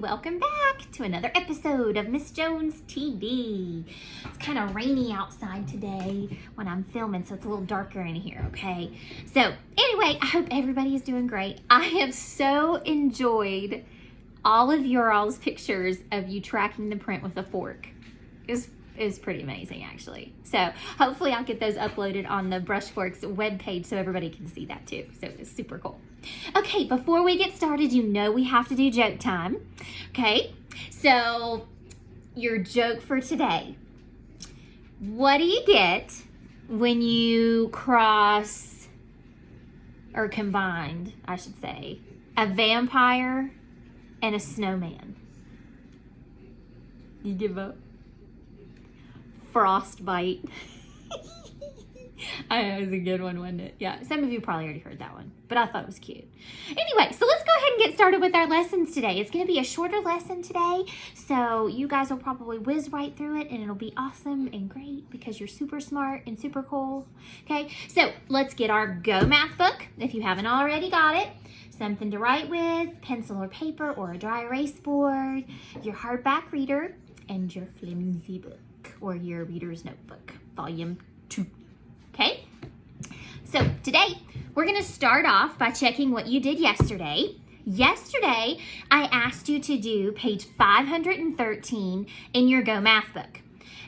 welcome back to another episode of Miss Jones TV. It's kind of rainy outside today when I'm filming, so it's a little darker in here, okay? So anyway, I hope everybody is doing great. I have so enjoyed all of your all's pictures of you tracking the print with a fork. It was pretty amazing, actually. So hopefully I'll get those uploaded on the Brushforks webpage so everybody can see that too. So it's super cool. Okay, before we get started, you know we have to do joke time. Okay, so your joke for today. What do you get when you cross, or combined, I should say, a vampire and a snowman? You give up? Frostbite. I know, it was a good one, wasn't it? Yeah, some of you probably already heard that one, but I thought it was cute. Anyway, so let's go ahead and get started with our lessons today. It's going to be a shorter lesson today, so you guys will probably whiz right through it, and it'll be awesome and great because you're super smart and super cool. Okay, so let's get our Go Math book, if you haven't already got it. Something to write with, pencil or paper or a dry erase board, your hardback reader, and your flimsy book, or your reader's notebook, volume 2. Okay, so today we're going to start off by checking what you did yesterday. Yesterday, I asked you to do page 513 in your Go Math book.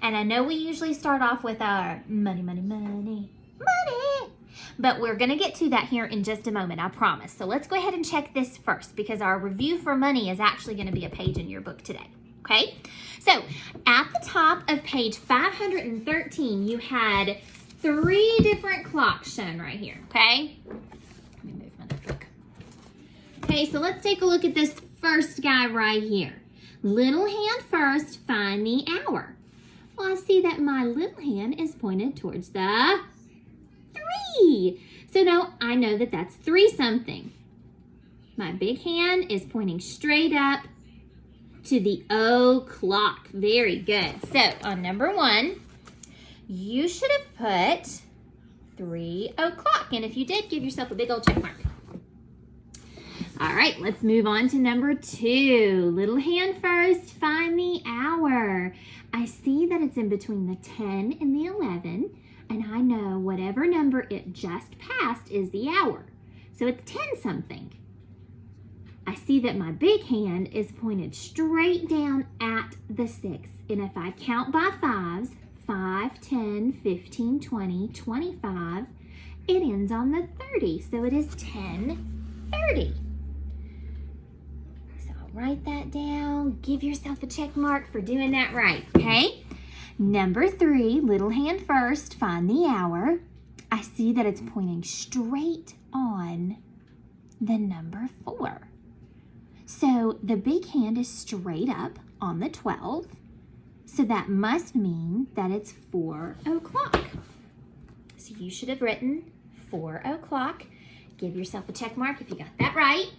And I know we usually start off with our money, money, money, money. But we're going to get to that here in just a moment, I promise. So let's go ahead and check this first because our review for money is actually going to be a page in your book today. Okay, so at the top of page 513, you had 3 different clocks shown right here, okay? Let me move my notebook. Okay, so let's take a look at this first guy right here. Little hand first, find the hour. Well, I see that my little hand is pointed towards the 3. So now I know that that's 3 something. My big hand is pointing straight up to the o'clock. Very good. So on number 1, you should have put 3 o'clock. And if you did, give yourself a big old check mark. All right, let's move on to number 2. Little hand first, find the hour. I see that it's in between the 10 and the 11, and I know whatever number it just passed is the hour. So it's 10 something. I see that my big hand is pointed straight down at the 6. And if I count by 5s, 5, 10, 15, 20, 25, it ends on the 30. So it is 10:30. So I'll write that down. Give yourself a check mark for doing that right, okay? Number 3, little hand first, find the hour. I see that it's pointing straight on the number 4. So the big hand is straight up on the 12. So that must mean that it's 4 o'clock. So you should have written 4 o'clock. Give yourself a check mark if you got that right.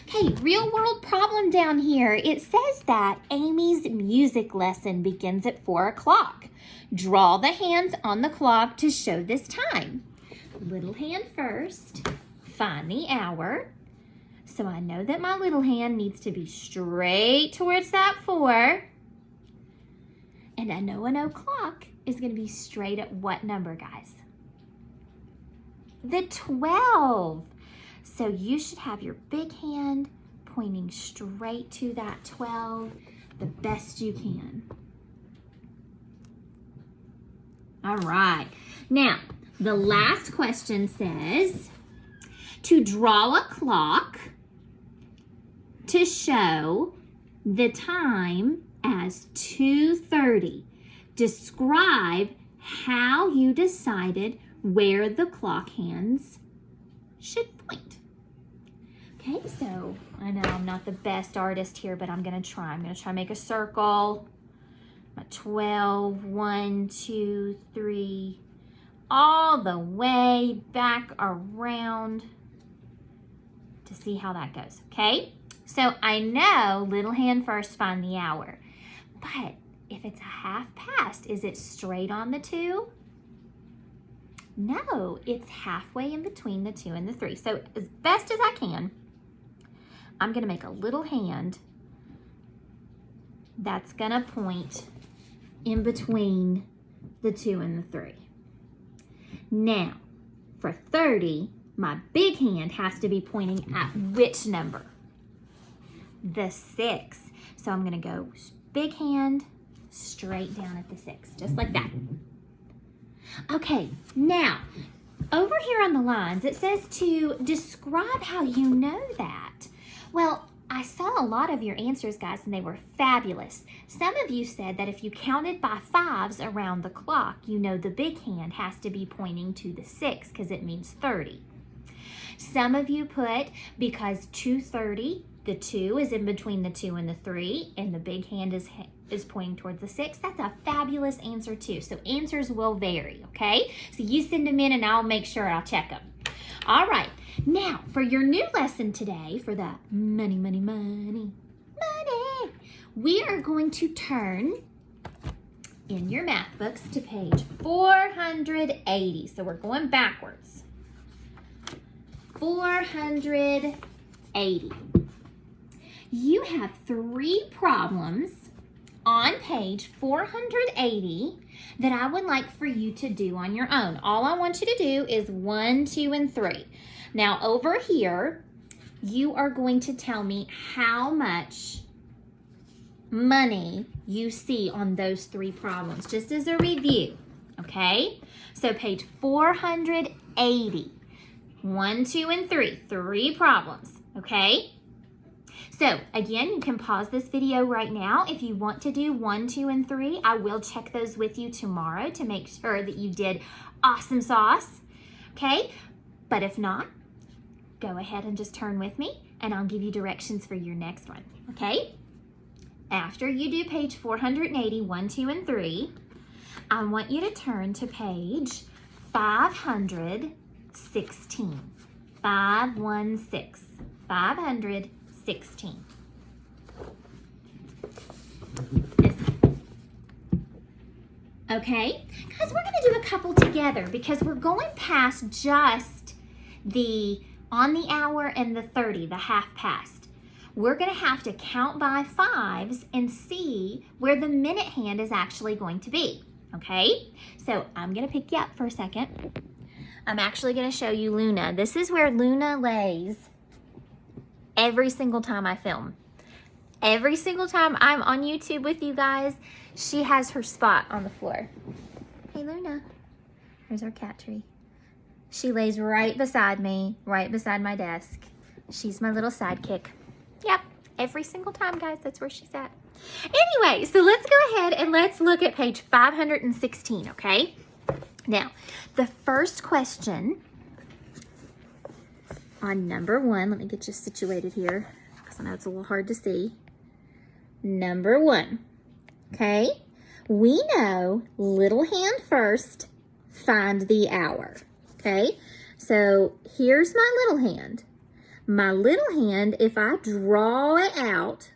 Okay, real world problem down here. It says that Amy's music lesson begins at 4 o'clock. Draw the hands on the clock to show this time. Little hand first, find the hour. So I know that my little hand needs to be straight towards that 4. And I know an o'clock is going to be straight at what number, guys? The 12. So you should have your big hand pointing straight to that 12 the best you can. All right. Now, the last question says, to draw a clock to show the time as 2:30. Describe how you decided where the clock hands should point. Okay, so I know I'm not the best artist here, but I'm going to try. I'm going to try to make a circle. 12, 1, 2, 3, all the way back around to see how that goes, okay? So I know little hand first, find the hour. But if it's a half past, is it straight on the 2? No, it's halfway in between the 2 and the 3. So as best as I can, I'm going to make a little hand that's going to point in between the 2 and the 3. Now, for 30, my big hand has to be pointing at which number? The 6. So I'm going to go big hand straight down at the 6, just like that. Okay, now, over here on the lines, it says to describe how you know that. Well, I saw a lot of your answers, guys, and they were fabulous. Some of you said that if you counted by 5s around the clock, you know the big hand has to be pointing to the 6 because it means 30. Some of you put because 2:30, the 2 is in between the 2 and the 3, and the big hand is pointing towards the 6. That's a fabulous answer too. So answers will vary, okay? So you send them in and I'll make sure I'll check them. All right, now for your new lesson today, for the money, we are going to turn in your math books to page 480. So we're going backwards. 480. You have 3 problems on page 480 that I would like for you to do on your own. All I want you to do is 1, 2, and 3. Now over here, you are going to tell me how much money you see on those 3 problems, just as a review, okay? So page 480. 1, 2, and 3. 3 problems, okay? So, again, you can pause this video right now. If you want to do 1, 2, and 3, I will check those with you tomorrow to make sure that you did awesome sauce, okay? But if not, go ahead and just turn with me, and I'll give you directions for your next one, okay? After you do page 480, 1, 2, and 3, I want you to turn to page 516. 516. 516. Okay, guys, we're going to do a couple together because we're going past just the on the hour and the 30, the half past. We're going to have to count by 5s and see where the minute hand is actually going to be. Okay, so I'm going to pick you up for a second. I'm actually going to show you Luna. This is where Luna lays every single time I film. Every single time I'm on YouTube with you guys, she has her spot on the floor. Hey, Luna. There's our cat tree. She lays right beside me, right beside my desk. She's my little sidekick. Yep, every single time, guys, that's where she's at. Anyway, so let's go ahead and let's look at page 516, okay? Now, the first question on number 1, let me get you situated here because I know it's a little hard to see. Number 1, okay? We know little hand first, find the hour, okay? So here's my little hand. My little hand, if I draw it out,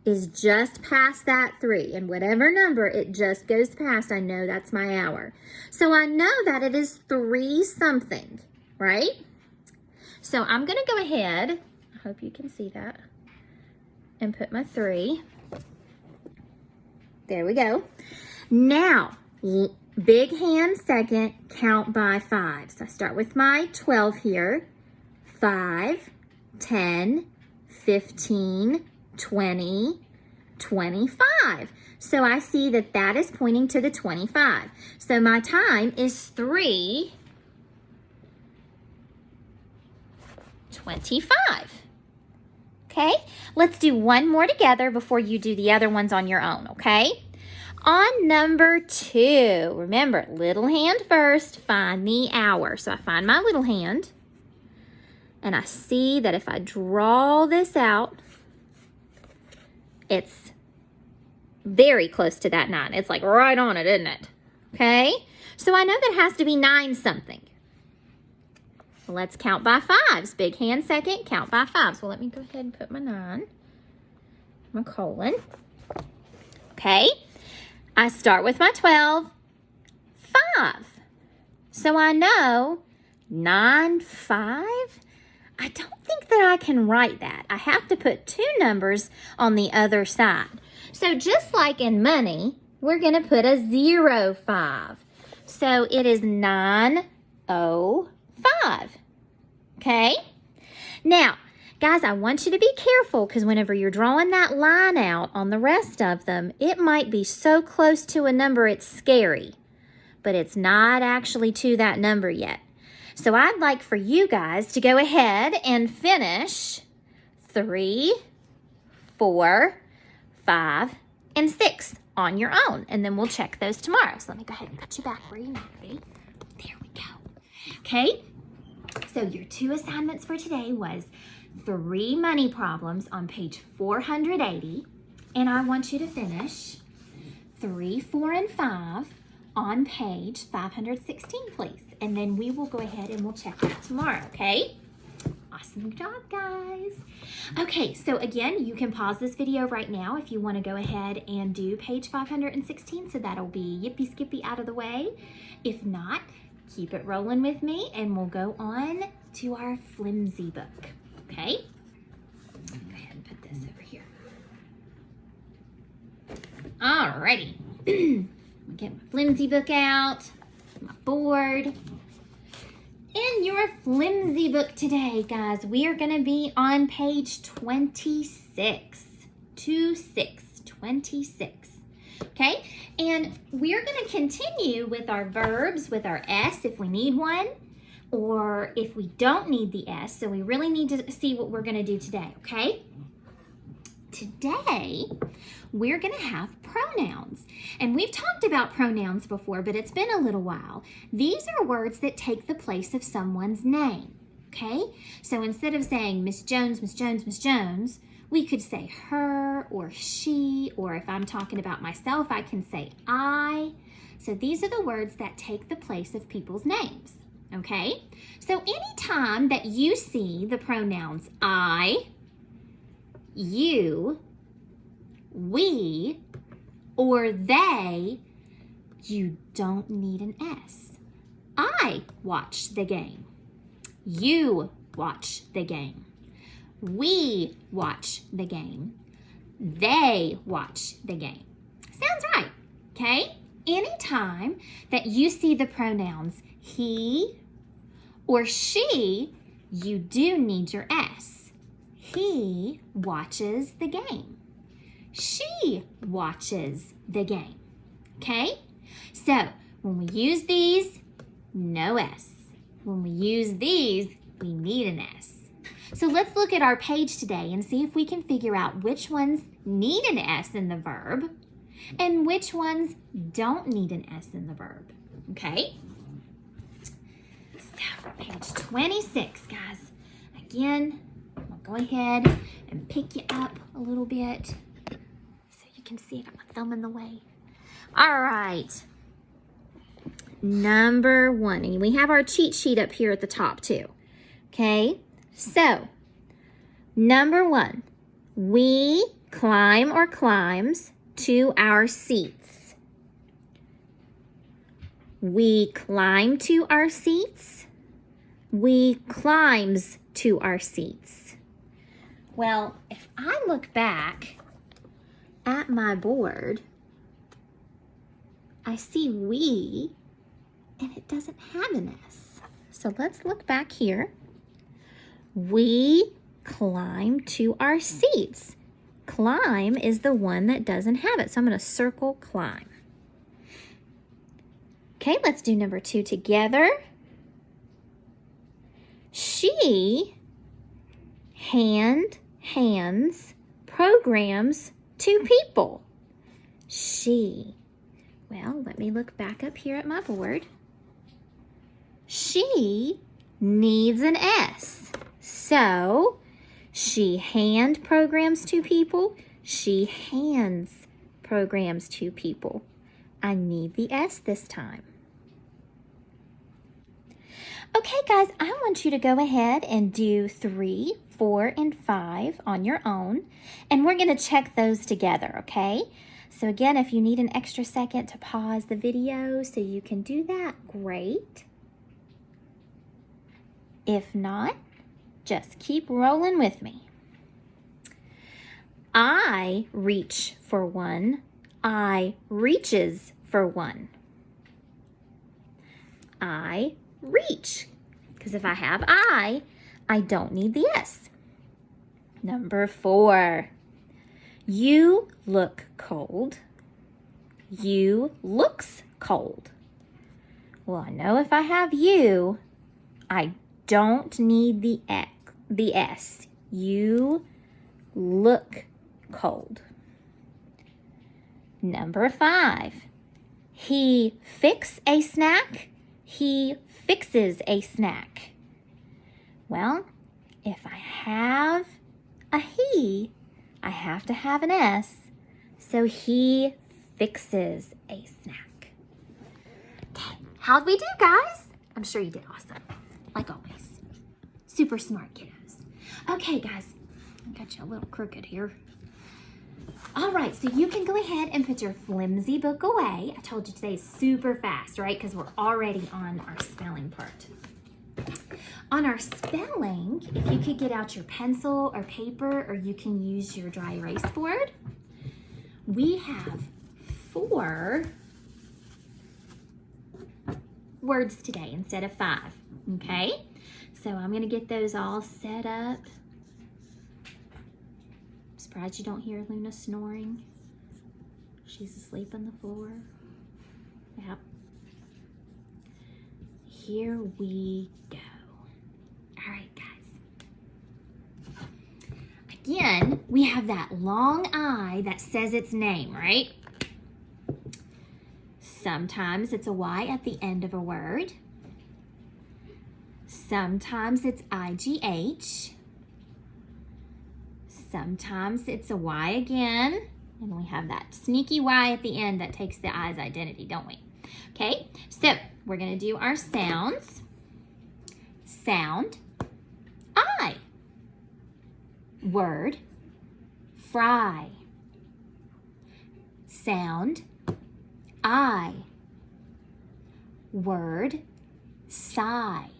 is just past that 3. And whatever number it just goes past, I know that's my hour. So I know that it is 3 something, right? So I'm going to go ahead, I hope you can see that, and put my 3. There we go. Now, big hand second, count by 5. So I start with my 12 here. 5, 10, 15, 20, 25. So I see that that is pointing to the 25. So my time is 3:25. Okay, let's do one more together before you do the other ones on your own, okay? On number 2, remember, little hand first, find the hour. So I find my little hand, and I see that if I draw this out, it's very close to that 9. It's like right on it, isn't it? Okay, so I know that has to be 9 something. Let's count by 5s. Big hand second, count by 5s. Well, let me go ahead and put my 9, my colon. Okay, I start with my 12, 5. So I know 9, 5. I don't think that I can write that. I have to put 2 numbers on the other side. So just like in money, we're going to put a 05. So it is 905. Okay? Now, guys, I want you to be careful because whenever you're drawing that line out on the rest of them, it might be so close to a number it's scary, but it's not actually to that number yet. So I'd like for you guys to go ahead and finish 3, 4, 5, and 6 on your own, and then we'll check those tomorrow. So let me go ahead and put you back where you need to be. There we go. Okay, so your 2 assignments for today was 3 money problems on page 480, and I want you to finish 3, 4, and 5 on page 516, please. And then we will go ahead and we'll check that tomorrow, okay? Awesome job, guys. Okay, so again, you can pause this video right now if you want to go ahead and do page 516, so that'll be yippee skippy out of the way. If not, keep it rolling with me and we'll go on to our flimsy book, okay? Go ahead and put this over here. Alrighty. Get my flimsy book out, my board. In your flimsy book today, guys, we are going to be on page 26. 26. Okay? And we're going to continue with our verbs, with our S if we need one, or if we don't need the S. So we really need to see what we're going to do today, okay? Today, we're going to have pronouns. And we've talked about pronouns before, but it's been a little while. These are words that take the place of someone's name, okay? So instead of saying Miss Jones, Miss Jones, Miss Jones, we could say her or she, or if I'm talking about myself, I can say I. So these are the words that take the place of people's names, okay? So anytime that you see the pronouns I, you, we, or they, you don't need an S. I watch the game. You watch the game. We watch the game. They watch the game. Sounds right, okay? Anytime that you see the pronouns he or she, you do need your S. He watches the game. She watches the game. Okay? So, when we use these, no S. When we use these, we need an S. So let's look at our page today and see if we can figure out which ones need an S in the verb and which ones don't need an S in the verb. Okay? So, page 26, guys. Again, I'll go ahead and pick you up a little bit so you can see I got my thumb in the way. All right. Number 1. And we have our cheat sheet up here at the top too. Okay? So, number 1. We climb or climbs to our seats. We climb to our seats. We climbs to our seats. Well, if I look back at my board, I see we, and it doesn't have an S. So let's look back here. We climb to our seats. Climb is the one that doesn't have it, so I'm going to circle climb. Okay, let's do number 2 together. She hands programs to people. She. Well, let me look back up here at my board. She needs an S. So, she hand programs to people. She hands programs to people. I need the S this time. Okay, guys, I want you to go ahead and do 3, 4, and 5 on your own, and we're going to check those together, okay? So again, if you need an extra second to pause the video so you can do that, great. If not, Just keep rolling with me. I reach for one. I reaches for one. I reach. Because if I have I don't need the S. Number 4. You look cold. You looks cold. Well, I know if I have you, I don't need the S. You look cold. Number 5. He fix a snack. He fixes a snack. Well, if I have a he, I have to have an S. So he fixes a snack. Okay, how'd we do, guys? I'm sure you did awesome, like always. Super smart kiddos. Okay, guys, I got you a little crooked here. All right, so you can go ahead and put your flimsy book away. I told you today is super fast, right? Because we're already on our spelling part. On our spelling, if you could get out your pencil or paper, or you can use your dry erase board, we have 4 words today instead of 5, okay? So I'm gonna get those all set up. Surprised you don't hear Luna snoring. She's asleep on the floor. Yep. Here we go. All right, guys. Again, we have that long I that says its name, right? Sometimes it's a Y at the end of a word. Sometimes it's IGH. Sometimes it's a Y again. And we have that sneaky Y at the end that takes the I's identity, don't we? Okay, so we're going to do our sounds. Sound, I. Word, fry. Sound, I. Word, sigh.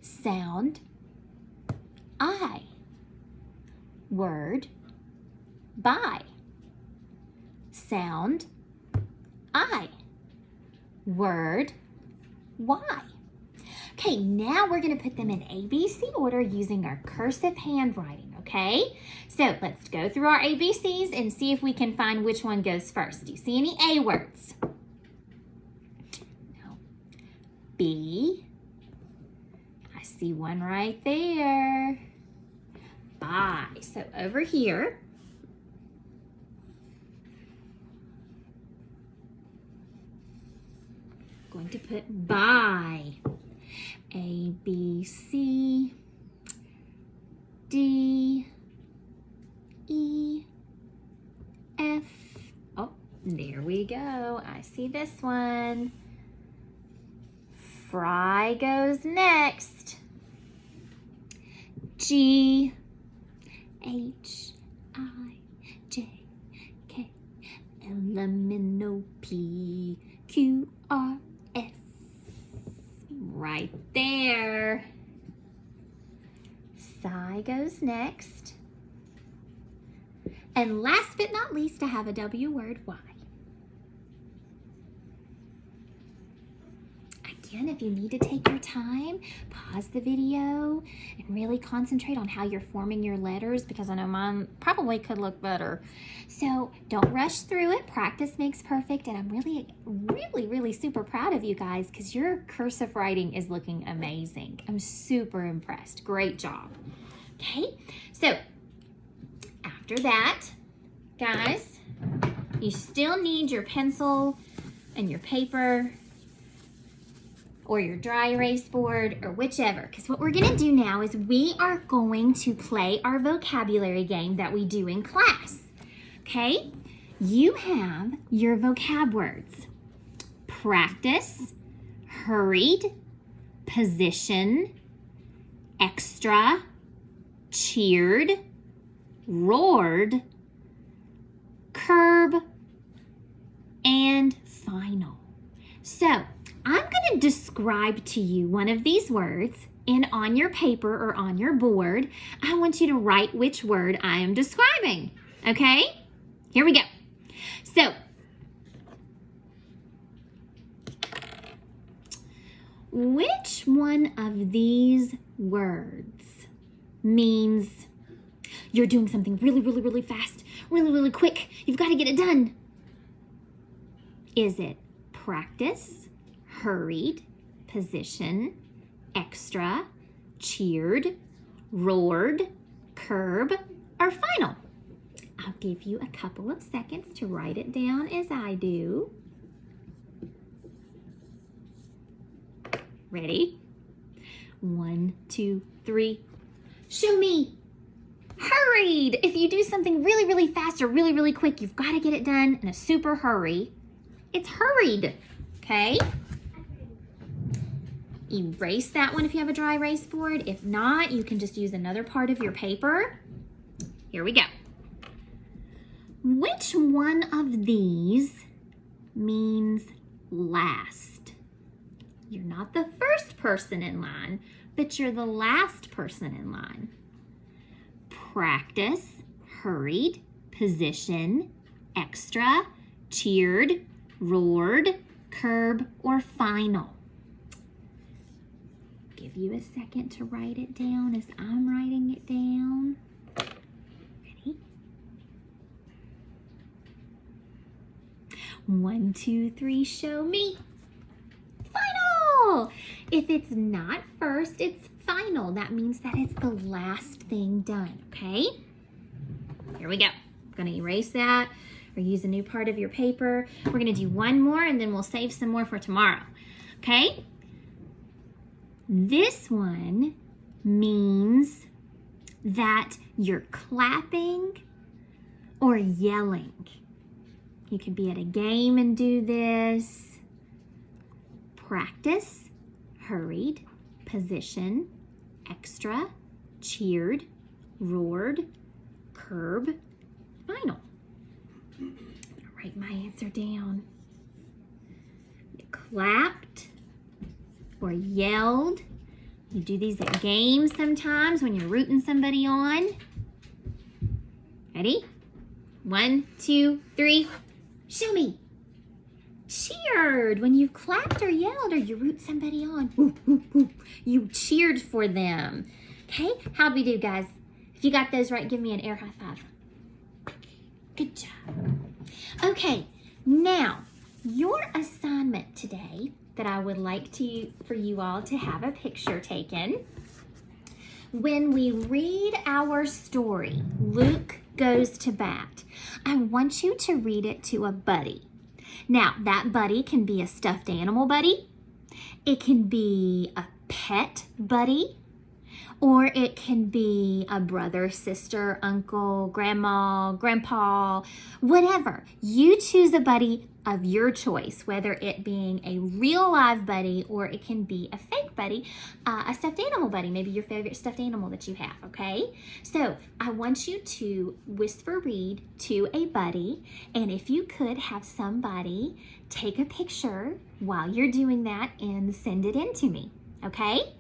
Sound, I. Word, buy. Sound, I. Word, why. Okay, now we're going to put them in ABC order using our cursive handwriting, okay? So let's go through our ABCs and see if we can find which one goes first. Do you see any A words? No. B. I see one right there. Buy. So over here, going to put buy. A, B, C, D, E, F. Oh, there we go. I see this one. Fry goes next. G, H, I, J, K, L, M, N, O, P, Q, R, S. Right there. Sigh goes next. And last but not least, I have a W word, Y. Again, if you need to take your time, pause the video and really concentrate on how you're forming your letters, because I know mine probably could look better. So don't rush through it. Practice makes perfect. And I'm really super proud of you guys because your cursive writing is looking amazing. I'm super impressed. Great job. Okay, so after that, guys, you still need your pencil and your paper or your dry erase board or whichever, because what we're going to do now is we are going to play our vocabulary game that we do in class. Okay, you have your vocab words: practice, hurried, position, extra, cheered, roared, curb, and final. So I'm going to describe to you one of these words, and on your paper or on your board, I want you to write which word I am describing. Okay? Here we go. So, which one of these words means you're doing something really, really, really fast, really, really quick? You've got to get it done. Is it practice, hurried, position, extra, cheered, roared, curb, or final? I'll give you a couple of seconds to write it down as I do. Ready? 1, 2, 3. Show me. Hurried. If you do something really, really fast or really, really quick, you've got to get it done in a super hurry. It's hurried. Okay? Erase that one if you have a dry erase board. If not, you can just use another part of your paper. Here we go. Which one of these means last? You're not the first person in line, but you're the last person in line. Practice, hurried, position, extra, cheered, roared, curb, or final? Give you a second to write it down as I'm writing it down. Ready? 1, 2, 3, show me. Final! If it's not first, it's final. That means that it's the last thing done, okay? Here we go. I'm gonna erase that or use a new part of your paper. We're gonna do one more and then we'll save some more for tomorrow, okay? This one means that you're clapping or yelling. You could be at a game and do this. Practice, hurried, position, extra, cheered, roared, curb, final. I'm gonna write my answer down. You clapped or yelled. You do these at games sometimes when you're rooting somebody on. Ready? 1, 2, 3. Show me. Cheered. When you clapped or yelled or you root somebody on. Woo, woo, woo. You cheered for them. Okay? How'd we do, guys? If you got those right, give me an air high five. Good job. Okay, now your assignment today that I would like for you all to have a picture taken. When we read our story, Luke Goes to Bat, I want you to read it to a buddy. Now, that buddy can be a stuffed animal buddy, it can be a pet buddy, or it can be a brother, sister, uncle, grandma, grandpa, whatever. You choose a buddy of your choice, whether it being a real live buddy or it can be a fake buddy, a stuffed animal buddy, maybe your favorite stuffed animal that you have, okay? So I want you to whisper read to a buddy, and if you could have somebody take a picture while you're doing that and send it in to me, okay?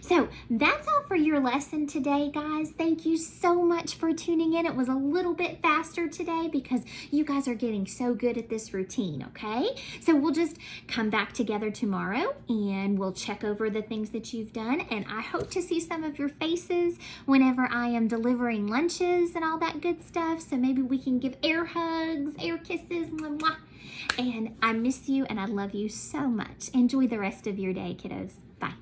So that's all for your lesson today, guys. Thank you so much for tuning in. It was a little bit faster today because you guys are getting so good at this routine, okay? So we'll just come back together tomorrow and we'll check over the things that you've done. And I hope to see some of your faces whenever I am delivering lunches and all that good stuff. So maybe we can give air hugs, air kisses, mwah, mwah. And I miss you and I love you so much. Enjoy the rest of your day, kiddos. Bye.